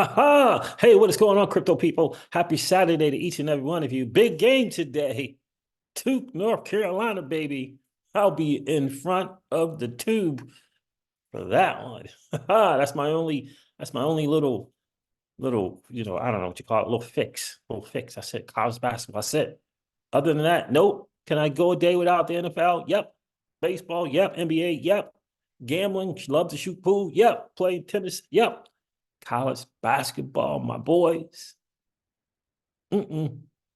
Ha! Hey, what is going on, crypto people? Happy Saturday to each and every one of you. Big game today. Duke, North Carolina, baby. I'll be in front of the tube for that one. That's my only little, I don't know what you call it, little fix. Little fix. I said college basketball. That's it. Other than that, nope. Can I go a day without the NFL? Yep. Baseball, yep. NBA, yep. Gambling, love to shoot pool, yep. Play tennis, yep. College basketball, my boys. Got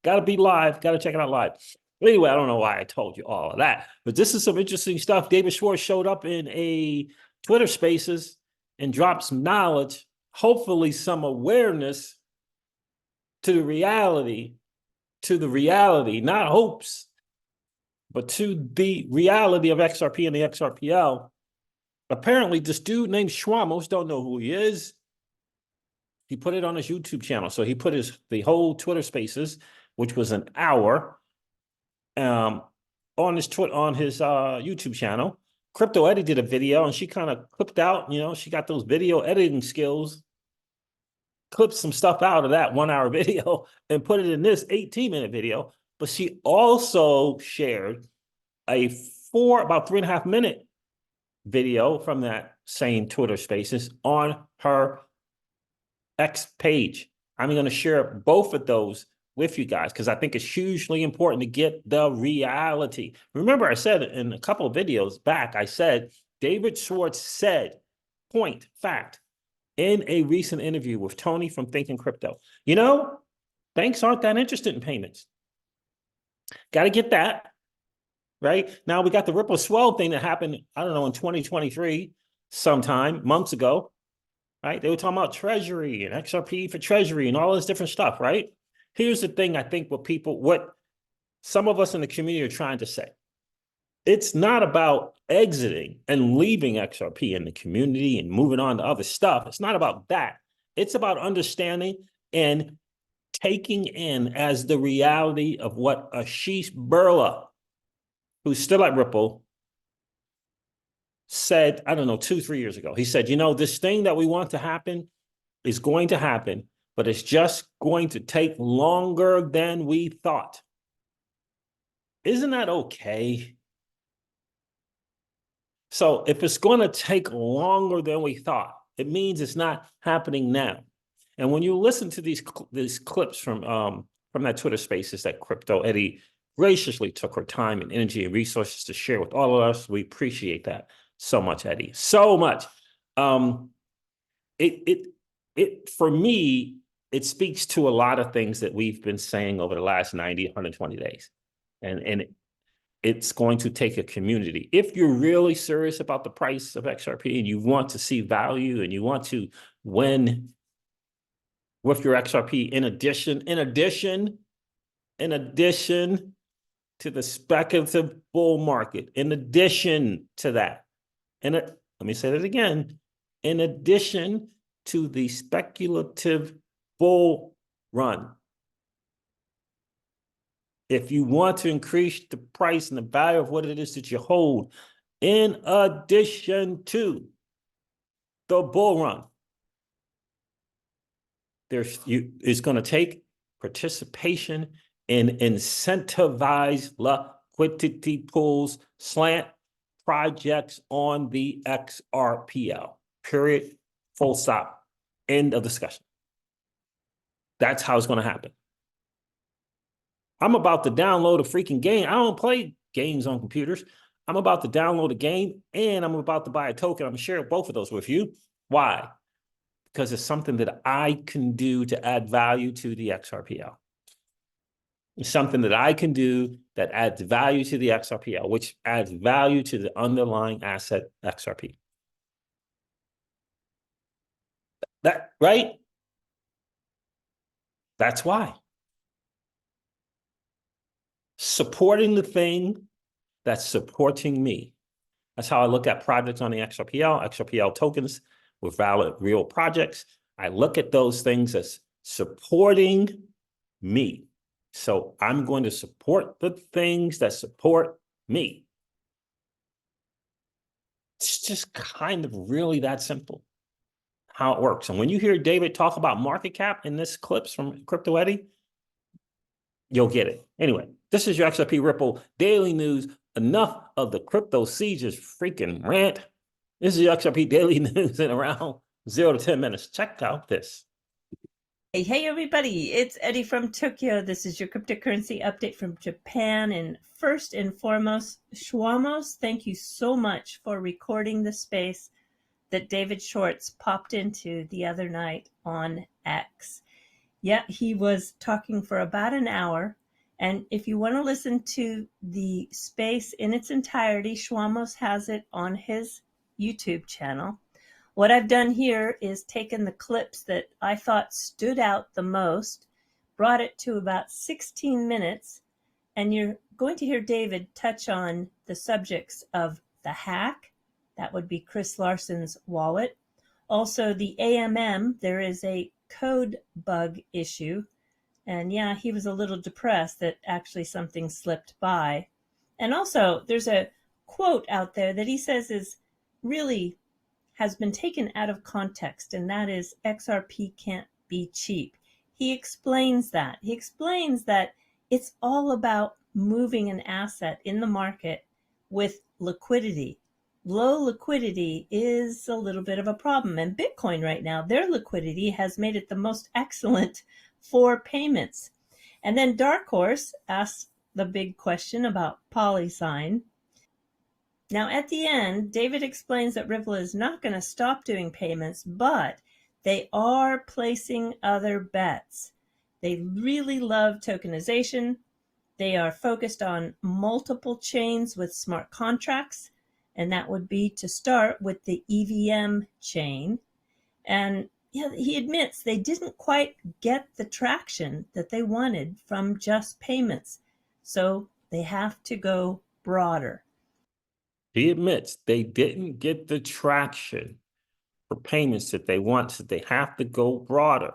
to be live. Got to check it out live. Anyway, I don't know why I told you all of that, but this is some interesting stuff. David Schwartz showed up in a Twitter Spaces and dropped some knowledge, hopefully some awareness to the reality, not hopes, but to the reality of XRP and the XRPL. Apparently, this dude named Schwartz, most don't know who he is. He put it on his YouTube channel. So he put the whole Twitter Spaces, which was an hour, on his YouTube channel. Crypto Eddie did a video, and she kind of clipped out. She got those video editing skills. Clipped some stuff out of that 1 hour video and put it in this 18-minute video. But she also shared about 3.5 minute video from that same Twitter Spaces on her X page. I'm going to share both of those with you guys because I think it's hugely important to get the reality. Remember, I said in a couple of videos back, I said David Schwartz said, point, fact, in a recent interview with Tony from Thinking Crypto, banks aren't that interested in payments. Got to get that, right? Now we got the Ripple Swell thing that happened, I don't know, in 2023, sometime, months ago. Right? They were talking about treasury and XRP for treasury and all this different stuff, right? Here's the thing I think what some of us in the community are trying to say. It's not about exiting and leaving XRP in the community and moving on to other stuff. It's not about that. It's about understanding and taking in as the reality of what Ashish Burla, who's still at Ripple, said, I don't know, 2-3 years ago. He said, this thing that we want to happen is going to happen, but it's just going to take longer than we thought. Isn't that okay? So if it's going to take longer than we thought, it means it's not happening now. And when you listen to these clips from that Twitter Spaces that Crypto Eddie graciously took her time and energy and resources to share with all of us, we appreciate that so much, Eddie. So much. For me, it speaks to a lot of things that we've been saying over the last 90, 120 days. And it's going to take a community. If you're really serious about the price of XRP and you want to see value and you want to win with your XRP, in addition to the speculative bull market, in addition to that, let me say that again, in addition to the speculative bull run, if you want to increase the price and the value of what it is that you hold, in addition to the bull run, it's going to take participation in incentivized liquidity pools, slant projects on the XRPL. Period. Full stop. End of discussion. That's how it's going to happen. I'm about to download a freaking game. I don't play games on computers. I'm about to download a game and I'm about to buy a token. I'm going to share both of those with you. Why? Because it's something that I can do to add value to the XRPL. It's something that I can do that adds value to the XRPL, which adds value to the underlying asset XRP. Right? That's why. Supporting the thing that's supporting me. That's how I look at projects on the XRPL tokens with valid real projects. I look at those things as supporting me. So I'm going to support the things that support me. It's just kind of really that simple. how it works. And when you hear David talk about market cap in this clips from Crypto Eddie, you'll get it. Anyway, this is your XRP Ripple Daily News. Enough of the crypto Caesars freaking rant. This is your XRP Daily News in around 0 to 10 minutes. Check out this. Hey everybody, it's Eddie from Tokyo. This is your cryptocurrency update from Japan. And first and foremost, Schwartz, thank you so much for recording the space that David Schwartz popped into the other night on X. Yeah, he was talking for about an hour. And if you want to listen to the space in its entirety, Schwartz has it on his YouTube channel. What I've done here is taken the clips that I thought stood out the most, brought it to about 16 minutes, and you're going to hear David touch on the subjects of the hack, that would be Chris Larson's wallet, also the AMM, there is a code bug issue, and yeah, he was a little depressed that actually something slipped by. And also, there's a quote out there that he says is really has been taken out of context, and that is XRP can't be cheap. He explains that. He explains that it's all about moving an asset in the market with liquidity. Low liquidity is a little bit of a problem, and Bitcoin right now, their liquidity has made it the most excellent for payments. And then Dark Horse asks the big question about PolySign. Now, at the end, David explains that Ripple is not going to stop doing payments, but they are placing other bets. They really love tokenization. They are focused on multiple chains with smart contracts, and that would be to start with the EVM chain. And yeah, he admits they didn't quite get the traction that they wanted from just payments, so they have to go broader. He admits they didn't get the traction for payments that they want, so they have to go broader.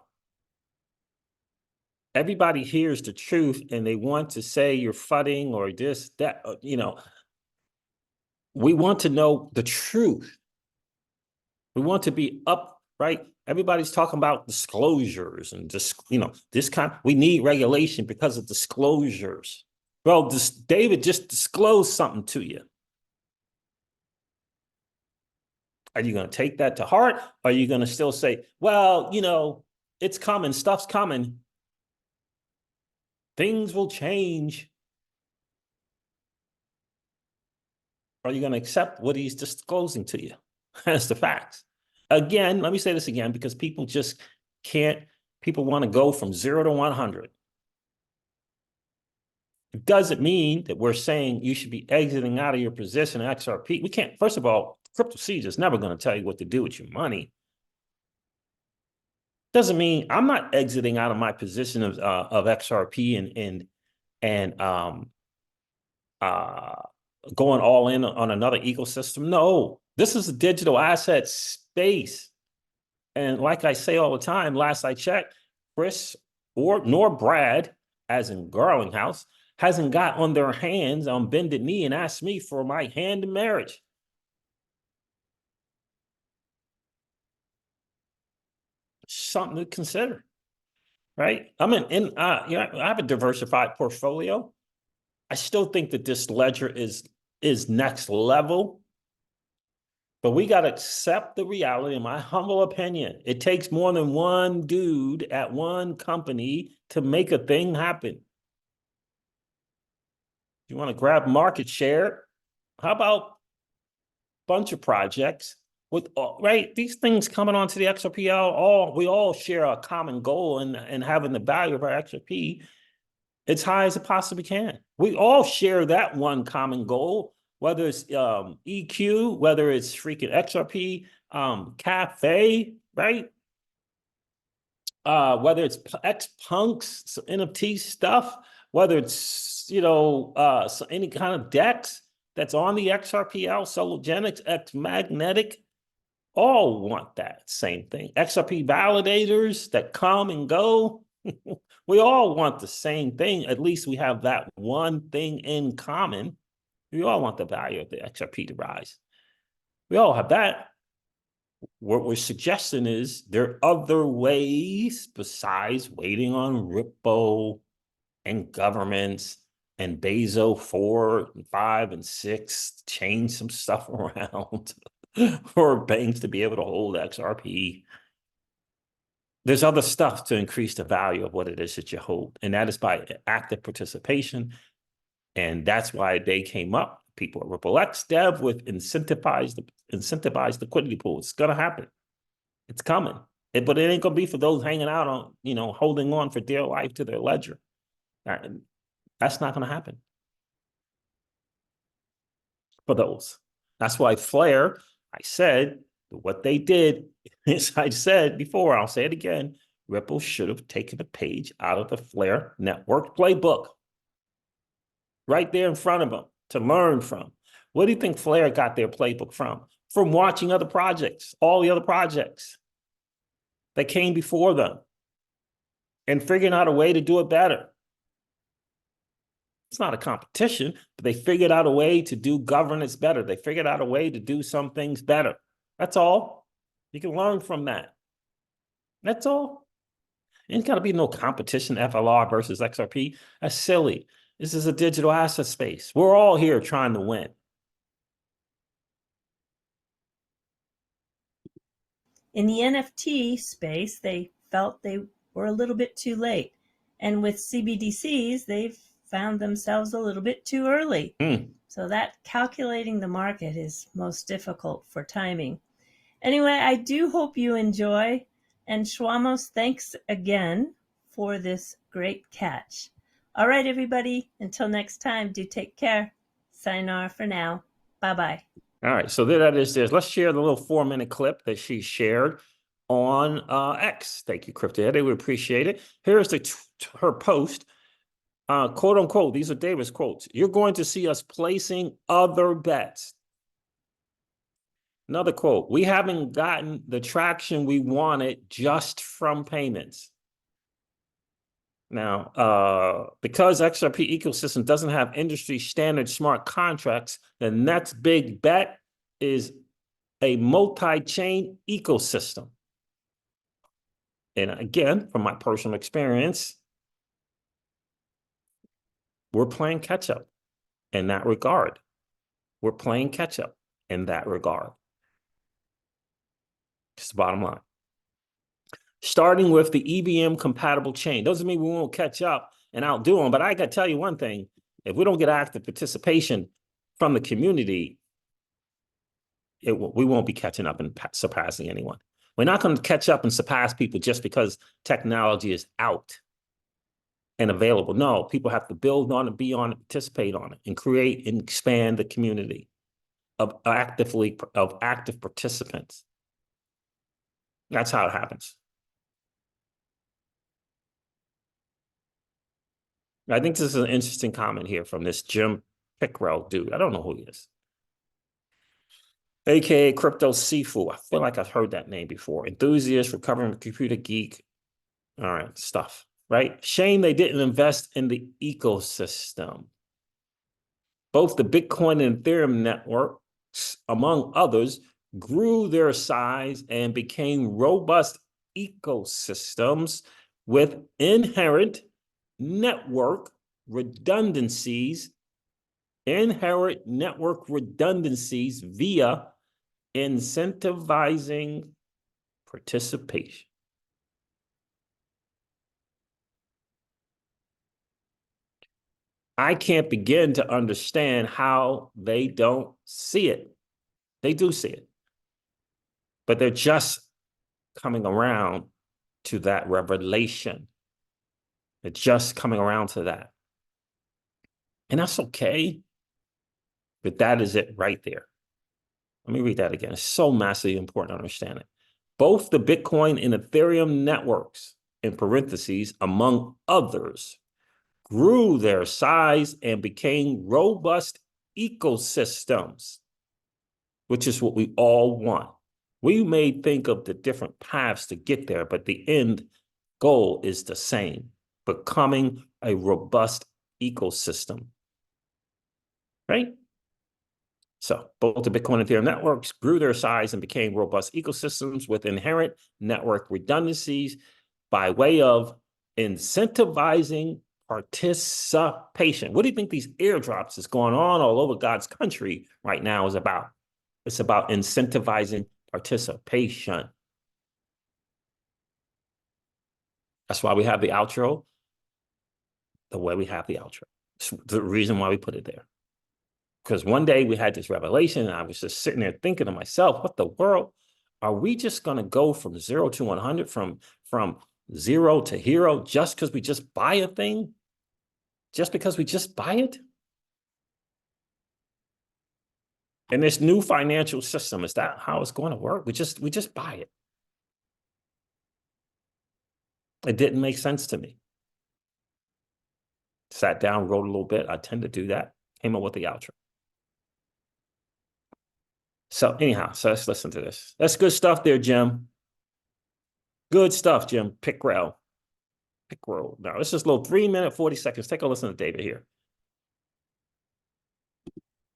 Everybody hears the truth and they want to say you're fudding or this, that, we want to know the truth. We want to be upright. Everybody's talking about disclosures and just, this kind, we need regulation because of disclosures. Well, David just disclosed something to you. Are you going to take that to heart? Or are you going to still say, well, it's coming, stuff's coming. Things will change. Are you going to accept what he's disclosing to you as the facts? Again, let me say this again, because people just can't, people want to go from 0 to 100. It doesn't mean that we're saying you should be exiting out of your position in XRP. We can't, first of all, Crypto Caesar is never going to tell you what to do with your money. Doesn't mean I'm not exiting out of my position of XRP and going all in on another ecosystem. No, this is a digital asset space. And like I say all the time, last I checked, Chris nor Brad, as in Garlinghouse, hasn't got on their hands on bended knee and asked me for my hand in marriage. Something to consider, right? I have a diversified portfolio. I still think that this ledger is next level, but we got to accept the reality, in my humble opinion. It takes more than one dude at one company to make a thing happen. You want to grab market share? How about a bunch of projects with, right? These things coming onto the XRP, we all share a common goal in having the value of our XRP as high as it possibly can. We all share that one common goal, whether it's EQ, whether it's freaking XRP, Cafe, right? Whether it's X-Punks, NFT stuff, whether it's, any kind of DEX that's on the XRPL, Sologenics, X-Magnetic, all want that same thing. XRP validators that come and go, we all want the same thing. At least we have that one thing in common. We all want the value of the XRP to rise. We all have that. what we're suggesting is there are other ways besides waiting on Ripple and governments and Basel 4 and 5 and 6 to change some stuff around for banks to be able to hold XRP. There's other stuff to increase the value of what it is that you hold, and that is by active participation. And that's why they came up, people at Ripple X Dev, with incentivized liquidity pools. It's gonna happen. It's coming. But it ain't gonna be for those hanging out on, holding on for dear life to their ledger. That's not gonna happen for those. That's why Flare, I said, what they did, as I said before, I'll say it again, Ripple should have taken a page out of the Flare network playbook right there in front of them to learn from. What do you think Flare got their playbook from? From watching other projects, all the other projects that came before them and figuring out a way to do it better. It's not a competition, but they figured out a way to do governance better. They figured out a way to do some things better. That's all. You can learn from that. That's all. Ain't got to be no competition, FLR versus XRP. That's silly. This is a digital asset space. We're all here trying to win. In the NFT space, they felt they were a little bit too late. And with CBDCs, they've found themselves a little bit too early. So that calculating the market is most difficult for timing. Anyway, I do hope you enjoy. And Schwamos, thanks again for this great catch. All right, everybody, until next time, do take care. Sayonara for now. Bye-bye. All right, so there that is. Let's share the little 4-minute clip that she shared on X. Thank you, Crypto Eddie. We appreciate it. Here's her post. Quote unquote, these are David's quotes. You're going to see us placing other bets. Another quote, we haven't gotten the traction we wanted just from payments. Now, because XRP ecosystem doesn't have industry standard smart contracts, the next big bet is a multi-chain ecosystem. And again, from my personal experience, we're playing catch up in that regard. We're playing catch up in that regard. It's the bottom line. Starting with the EVM compatible chain. Doesn't mean we won't catch up and outdo them, but I got to tell you one thing. If we don't get active participation from the community, we won't be catching up and surpassing anyone. We're not going to catch up and surpass people just because technology is out and available. No, people have to build on it, be on it, participate on it, and create and expand the community of active participants. That's how it happens. I think this is an interesting comment here from this Jim Pickrell dude. I don't know who he is. AKA Crypto Sifu. I feel like I've heard that name before. Enthusiast, recovering computer geek. All right, stuff, right? Shame they didn't invest in the ecosystem. Both the Bitcoin and Ethereum networks, among others, grew their size and became robust ecosystems with inherent network redundancies via incentivizing participation. I can't begin to understand how they don't see it. They do see it, but they're just coming around to that revelation. They're just coming around to that. And that's okay. But that is it right there. Let me read that again. It's so massively important to understand it. Both the Bitcoin and Ethereum networks, in parentheses, among others, grew their size and became robust ecosystems, which is what we all want. We may think of the different paths to get there, but the end goal is the same, becoming a robust ecosystem, right? So both the Bitcoin and Ethereum networks grew their size and became robust ecosystems with inherent network redundancies by way of incentivizing participation. What do you think these airdrops that's going on all over God's country right now is about? It's about incentivizing participation. That's why we have the outro the way we have the outro. It's the reason why we put it there. Because one day we had this revelation, and I was just sitting there thinking to myself, what the world? Are we just going to go from 0 to 100, from zero to hero, just because we just buy a thing? Just because we just buy it? And this new financial system, is that how it's going to work? We just buy it. It didn't make sense to me. Sat down, wrote a little bit. I tend to do that. Came up with the outro. So anyhow, so let's listen to this. That's good stuff there, Jim. Good stuff, Jim. Pickrell. Now, it's just a little 3-minute, 40 seconds. Take a listen to David here.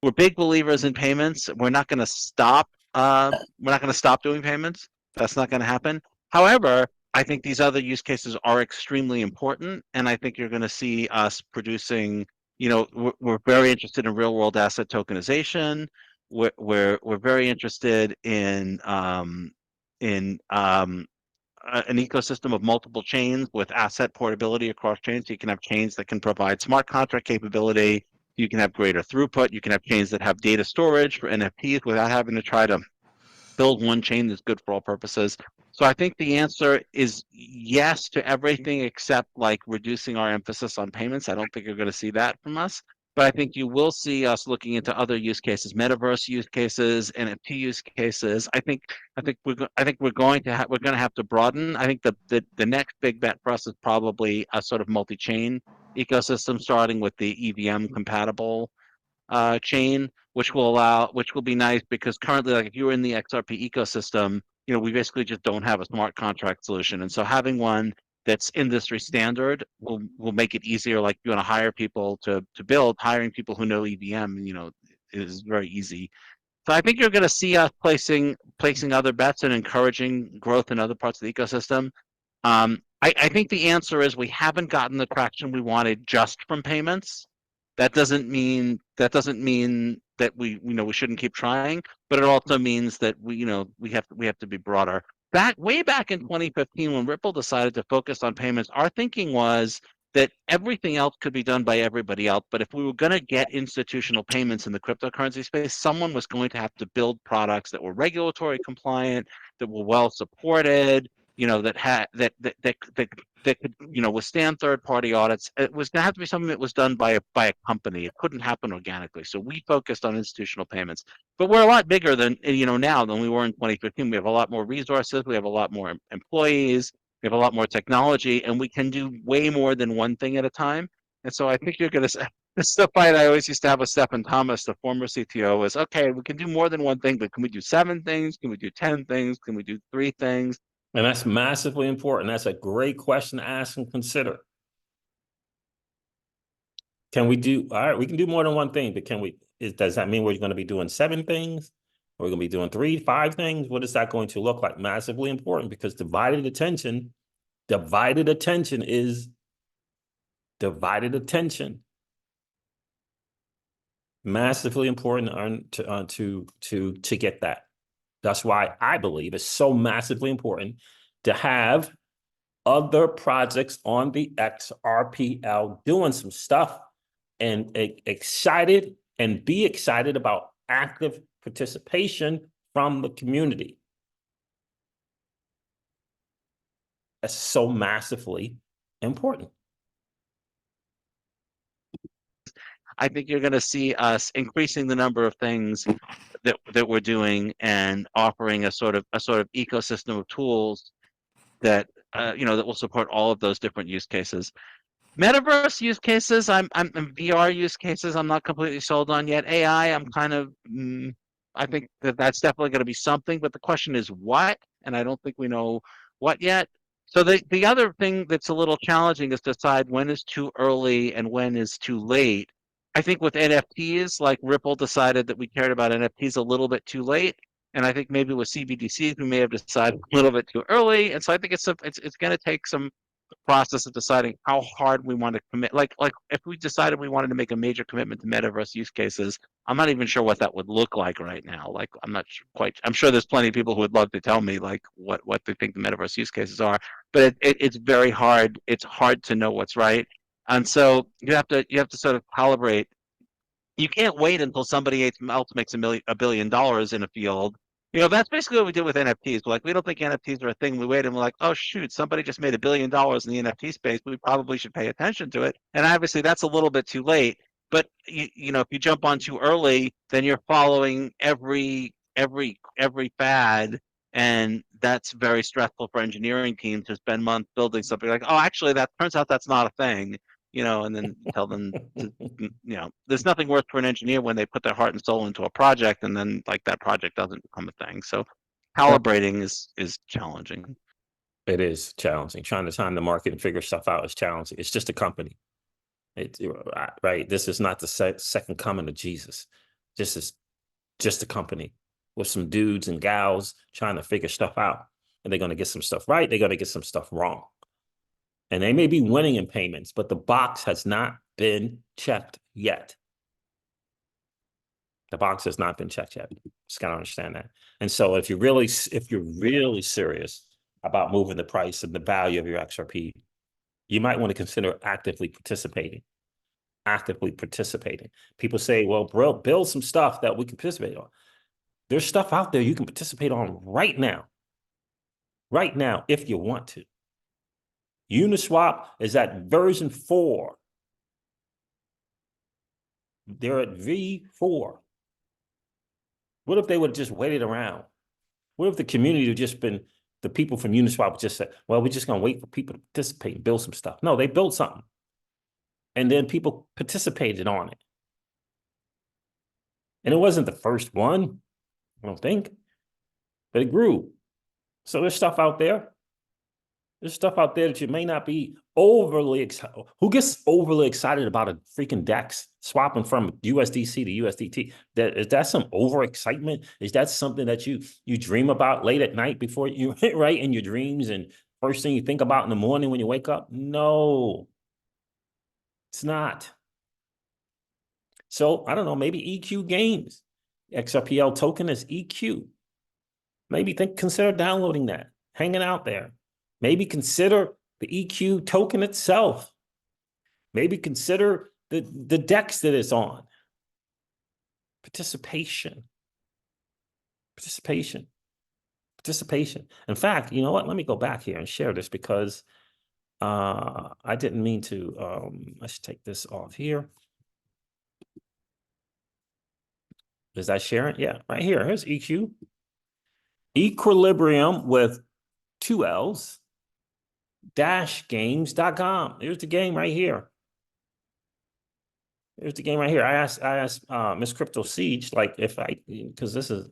We're big believers in payments. We're not going to stop. We're not going to stop doing payments. That's not going to happen. However, I think these other use cases are extremely important, and I think you're going to see us producing. We're very interested in real world asset tokenization. We're very interested in an ecosystem of multiple chains with asset portability across chains. So you can have chains that can provide smart contract capability. You can have greater throughput. You can have chains that have data storage for NFTs without having to try to build one chain that's good for all purposes. So I think the answer is yes to everything except like reducing our emphasis on payments. I don't think you're going to see that from us. But I think you will see us looking into other use cases, metaverse use cases, NFT use cases. I think we're going to have to broaden. I think the next big bet for us is probably a sort of multi-chain ecosystem, starting with the EVM compatible chain, which will be nice because currently, like if you're in the XRP ecosystem, we basically just don't have a smart contract solution, and so having one that's industry standard will make it easier. Like you want to hire people to build, hiring people who know EVM, is very easy. So I think you're going to see us placing other bets and encouraging growth in other parts of the ecosystem. I think the answer is we haven't gotten the traction we wanted just from payments. That doesn't mean that we shouldn't keep trying, but it also means that we have to be broader. Way back in 2015, when Ripple decided to focus on payments, our thinking was that everything else could be done by everybody else. But if we were going to get institutional payments in the cryptocurrency space, someone was going to have to build products that were regulatory compliant, that were well supported, that could withstand third-party audits. It was going to have to be something that was done by a company. It couldn't happen organically. So we focused on institutional payments. But we're a lot bigger than now than we were in 2015. We have a lot more resources. We have a lot more employees. We have a lot more technology, and we can do way more than one thing at a time. And so I think you're going to. The fight I always used to have with Stephen Thomas, the former CTO, was okay. We can do more than one thing, but can we do 7 things? Can we do 10 things? Can we do 3 things? And that's massively important. That's a great question to ask and consider. Can we do, all right, we can do more than one thing, but does that mean we're going to be doing 7 things? Or we're going to be doing 3, 5 things? What is that going to look like? Massively important, because divided attention is divided attention. Massively important to get that. That's why I believe it's so massively important to have other projects on the XRPL doing some stuff and be excited about active participation from the community. That's so massively important. I think you're going to see us increasing the number of things that we're doing and offering a sort of ecosystem of tools that that will support all of those different use cases. Metaverse use cases, I'm VR use cases, I'm not completely sold on yet. AI, I'm kind of I think that's definitely going to be something, but the question is what, and I don't think we know what yet. So the other thing that's a little challenging is to decide when is too early and when is too late. I think with NFTs, like Ripple decided that we cared about NFTs a little bit too late. And I think maybe with CBDCs, we may have decided a little bit too early. And so I think it's going to take some process of deciding how hard we want to commit. Like if we decided we wanted to make a major commitment to metaverse use cases, I'm not even sure what that would look like right now. Like I'm not quite. I'm sure there's plenty of people who would love to tell me like what they think the metaverse use cases are, but it's very hard. It's hard to know what's right, and so you have to sort of calibrate. You can't wait until somebody else makes $1 billion in a field. That's basically what we did with NFTs. We're like, we don't think NFTs are a thing. We wait and we're like, oh shoot, somebody just made $1 billion in the NFT space. We probably should pay attention to it. And obviously that's a little bit too late. But if you jump on too early, then you're following every fad, and that's very stressful for engineering teams to spend months building something like, oh, actually, that turns out that's not a thing. And then tell them to, there's nothing worse for an engineer when they put their heart and soul into a project and then like that project doesn't become a thing. So calibrating is challenging. It is challenging. Trying to time the market and figure stuff out is challenging. It's just a company. Right. This is not the second coming of Jesus. This is just a company with some dudes and gals trying to figure stuff out. And they're going to get some stuff right. They're going to get some stuff wrong. And they may be winning in payments, but the box has not been checked yet. The box has not been checked yet. Just gotta understand that. And so if you're really serious about moving the price and the value of your XRP, you might want to consider actively participating. People say, well, bro, build some stuff that we can participate on. There's stuff out there you can participate on right now, if you want to. Uniswap is at version 4. They're at V4. What if they would have just waited around? What if the community had just been, the people from Uniswap just said, well, we're just going to wait for people to participate and build some stuff. No, they built something. And then people participated on it. And it wasn't the first one, I don't think, but it grew. So there's stuff out there. There's stuff out there that you may not be overly excited. Who gets overly excited about a freaking DEX swapping from USDC to USDT? Is that some overexcitement? Is that something that you dream about late at night before you right in your dreams and first thing you think about in the morning when you wake up? No, it's not. So I don't know, maybe EQ Games. XRPL token is EQ. Maybe consider downloading that, hanging out there. Maybe consider the EQ token itself. Maybe consider the DEX that it's on. Participation. In fact, you know what? Let me go back here and share this because I didn't mean to. Let's take this off here. Is that sharing? Yeah, right here. Here's EQ. Equilibrium with 2 L's. -games.com. Here's the game right here. I asked Miss Crypto Siege, like if because this is,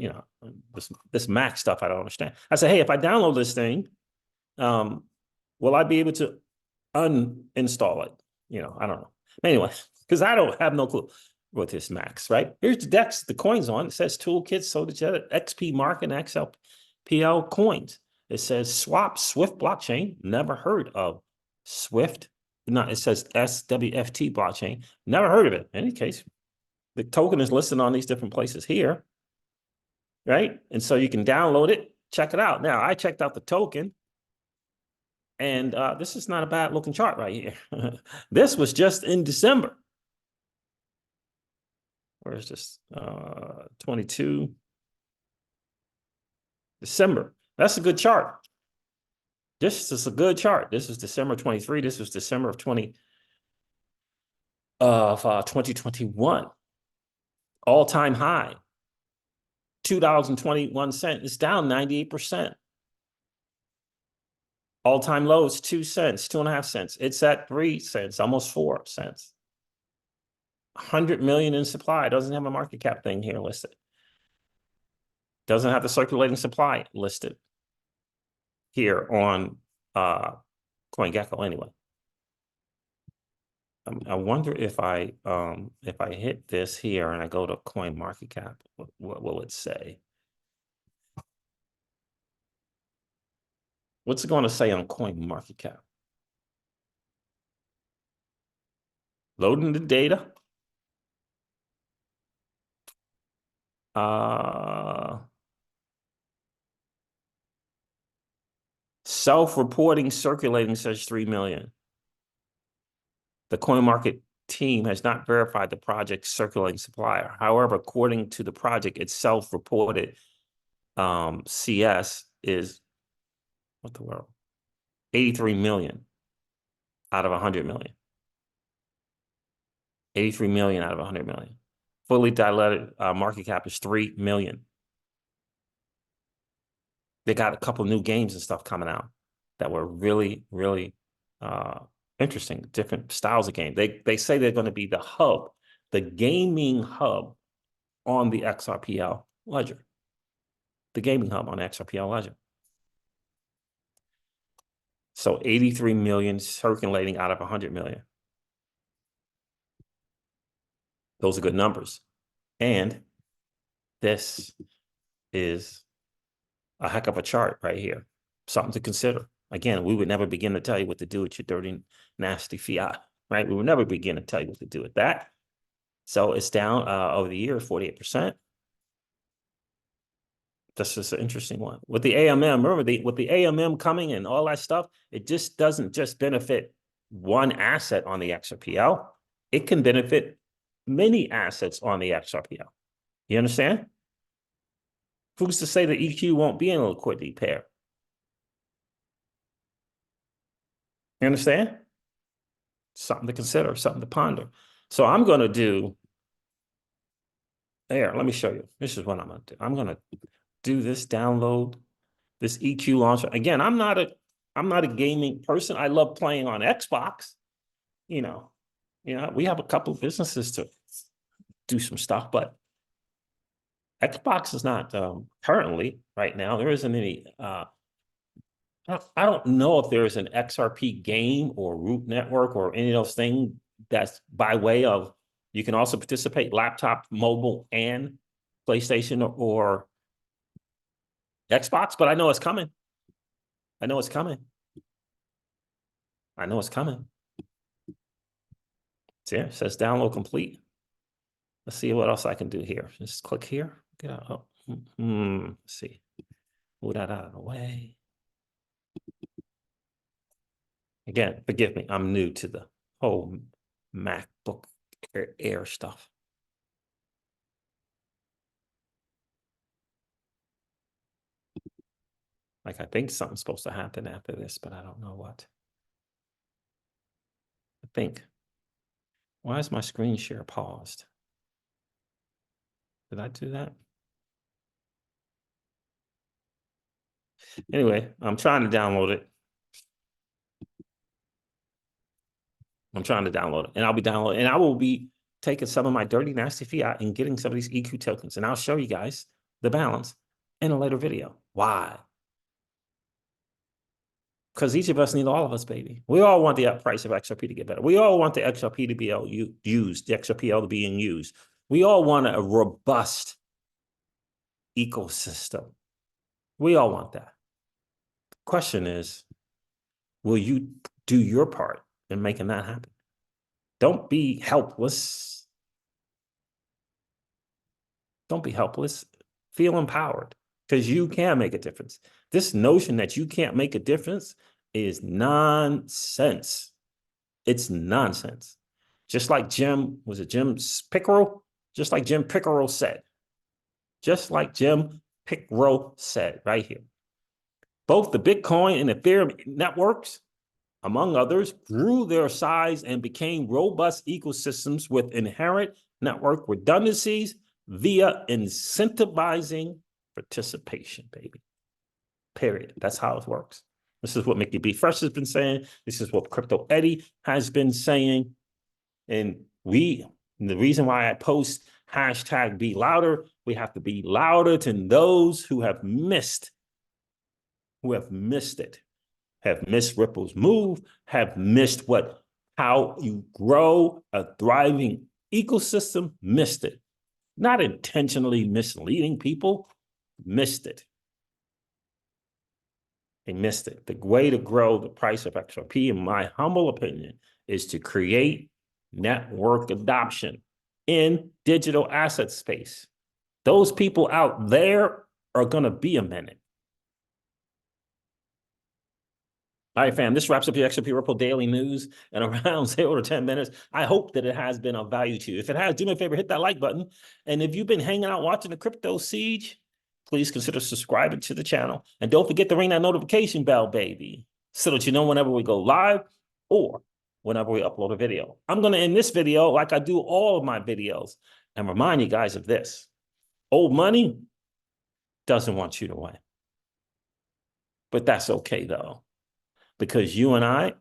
this Mac stuff I don't understand. I said, hey, if I download this thing, will I be able to uninstall it? I don't know. Anyway, because I don't have no clue with this Macs, right? Here's the DEX, the coins on. It says toolkits, SodaJet, XP Market, and XLPL coins. It says swap Swift blockchain. Never heard of Swift. No, it says SWFT blockchain. Never heard of it. In any case, the token is listed on these different places here, right? And so you can download it, check it out. Now, I checked out the token, and this is not a bad looking chart right here. This was just in December. Where is this? 22 December. That's a good chart. This is a good chart. This is December 23. This was December of 2021. All-time high. $2.21. It's down 98%. All-time low is 2 cents, 2.5 cents. It's at 3 cents, almost 4 cents. 100 million in supply. It doesn't have a market cap thing here listed. Doesn't have the circulating supply listed here on CoinGecko anyway. I wonder if I hit this here and I go to coin market cap, what will it say? What's it going to say on coin market cap? Loading the data. Self-reporting circulating says 3 million. The coin market team has not verified the project's circulating supplier. However, according to the project, its self-reported CS is what the world? 83 million out of 100 million. 83 million out of 100 million. Fully diluted market cap is 3 million. They got a couple new games and stuff coming out that were really, really interesting, different styles of game. They say they're going to be the hub, the gaming hub on the XRPL ledger. The gaming hub on the XRPL ledger. So 83 million circulating out of 100 million. Those are good numbers. And this is a heck of a chart right here. Something to consider. Again, we would never begin to tell you what to do with your dirty, nasty fiat, right? We would never begin to tell you what to do with that. So it's down over the year, 48%. That's just an interesting one. With the AMM, remember, with the AMM coming and all that stuff, it just doesn't just benefit one asset on the XRPL. It can benefit many assets on the XRPL. You understand? Who's to say that EQ won't be in a liquidity pair? You understand? Something to consider, something to ponder. So I'm going to do, there, let me show you. This is what I'm going to do. I'm going to do this, download this EQ launcher. Again, I'm not a gaming person. I love playing on Xbox. You know, we have a couple of businesses to do some stuff, but Xbox is not currently right now. There isn't any. I don't know if there is an XRP game or root network or any of those things that's by way of you can also participate laptop, mobile, and PlayStation or Xbox. But I know it's coming. I know it's coming. I know it's coming. See, it says download complete. Let's see what else I can do here. Just click here. Get out. Let's see. Move that out of the way. Again, forgive me. I'm new to the whole MacBook Air stuff. Like, I think something's supposed to happen after this, but I don't know what. I think. Why is my screen share paused? Did I do that? Anyway, I'm trying to download it. I'm trying to download it, and I'll be downloading, and I will be taking some of my dirty, nasty fiat and getting some of these EQ tokens, and I'll show you guys the balance in a later video. Why? Because each of us need all of us, baby. We all want the price of XRP to get better. We all want the XRP to be used, the XRPL to be used. We all want a robust ecosystem. We all want that. The question is, will you do your part in making that happen? Don't be helpless. Don't be helpless. Feel empowered, because you can make a difference. This notion that you can't make a difference is nonsense. It's nonsense. Just like Jim Pickerel? Just like Jim Pickerel said. Just like Jim Pickerel said right here. Both the Bitcoin and Ethereum networks, among others, grew their size and became robust ecosystems with inherent network redundancies via incentivizing participation, baby. Period. That's how it works. This is what Mickey B. Fresh has been saying. This is what Crypto Eddie has been saying. And the reason why I post hashtag be louder, we have to be louder to those who have missed it, have missed Ripple's move, have missed what how you grow a thriving ecosystem, missed it. Not intentionally misleading people, missed it. They missed it. The way to grow the price of XRP, in my humble opinion, is to create network adoption in digital asset space. Those people out there are going to be a minute. All right, fam, this wraps up your XRP Ripple Daily News in around 0 to 10 minutes. I hope that it has been of value to you. If it has, do me a favor, hit that like button. And if you've been hanging out watching the Crypto Siege, please consider subscribing to the channel. And don't forget to ring that notification bell, baby, so that you know whenever we go live or whenever we upload a video. I'm going to end this video like I do all of my videos and remind you guys of this. Old money doesn't want you to win. But that's okay, though, because you and I,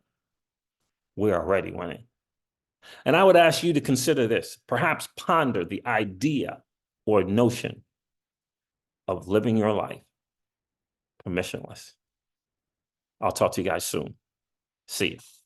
we're already winning. And I would ask you to consider this, perhaps ponder the idea or notion of living your life permissionless. I'll talk to you guys soon. See you.